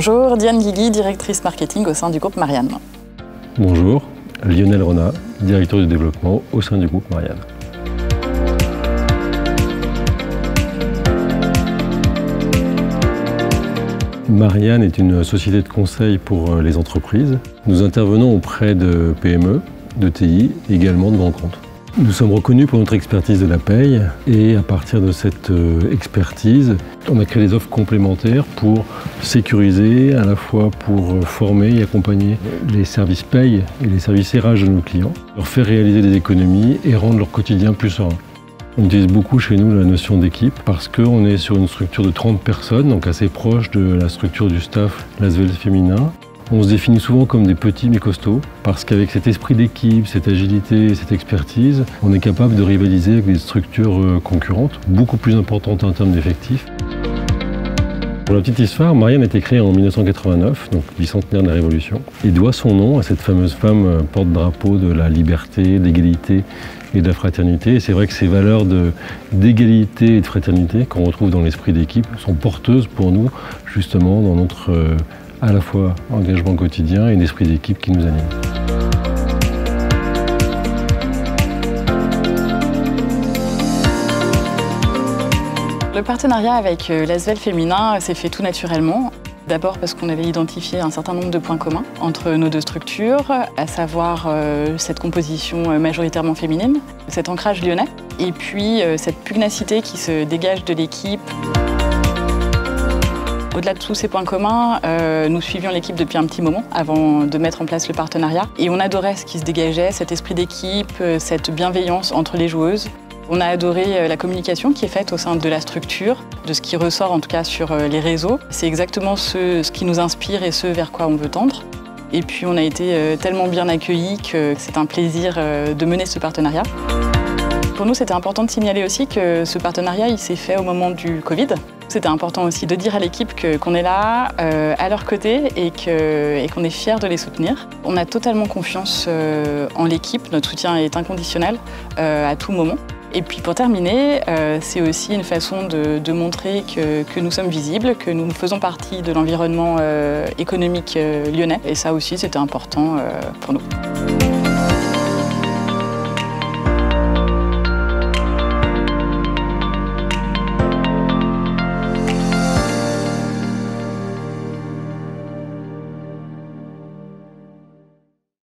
Bonjour, Diane Guigui, directrice marketing au sein du groupe Marianne. Bonjour, Lionel Renat, directeur du développement au sein du groupe Marianne. Marianne est une société de conseil pour les entreprises. Nous intervenons auprès de PME, de TI, également de grands comptes. Nous sommes reconnus pour notre expertise de la paye et à partir de cette expertise, on a créé des offres complémentaires pour sécuriser, à la fois pour former et accompagner les services paye et les services RH de nos clients, leur faire réaliser des économies et rendre leur quotidien plus serein. On utilise beaucoup chez nous la notion d'équipe parce qu'on est sur une structure de 30 personnes, donc assez proche de la structure du staff Lasvel féminin. On se définit souvent comme des petits mais costauds parce qu'avec cet esprit d'équipe, cette agilité, cette expertise, on est capable de rivaliser avec des structures concurrentes, beaucoup plus importantes en termes d'effectifs. Pour la petite histoire, Marianne a été créée en 1989, donc bicentenaire de la Révolution, et doit son nom à cette fameuse femme porte-drapeau de la liberté, d'égalité et de la fraternité. Et c'est vrai que ces valeurs d'égalité et de fraternité qu'on retrouve dans l'esprit d'équipe sont porteuses pour nous, justement, dans notre à la fois engagement quotidien et un esprit d'équipe qui nous anime. Le partenariat avec Lasvel féminin s'est fait tout naturellement. D'abord parce qu'on avait identifié un certain nombre de points communs entre nos deux structures, à savoir cette composition majoritairement féminine, cet ancrage lyonnais, et puis cette pugnacité qui se dégage de l'équipe. Au-delà de tous ces points communs, nous suivions l'équipe depuis un petit moment avant de mettre en place le partenariat. Et on adorait ce qui se dégageait, cet esprit d'équipe, cette bienveillance entre les joueuses. On a adoré la communication qui est faite au sein de la structure, de ce qui ressort en tout cas sur les réseaux. C'est exactement ce qui nous inspire et ce vers quoi on veut tendre. Et puis on a été tellement bien accueillis que c'est un plaisir de mener ce partenariat. Pour nous, c'était important de signaler aussi que ce partenariat il s'est fait au moment du Covid. C'était important aussi de dire à l'équipe qu'on est là, à leur côté, et qu'on est fiers de les soutenir. On a totalement confiance en l'équipe, notre soutien est inconditionnel à tout moment. Et puis pour terminer, c'est aussi une façon de montrer que nous sommes visibles, que nous faisons partie de l'environnement économique lyonnais. Et ça aussi, c'était important pour nous.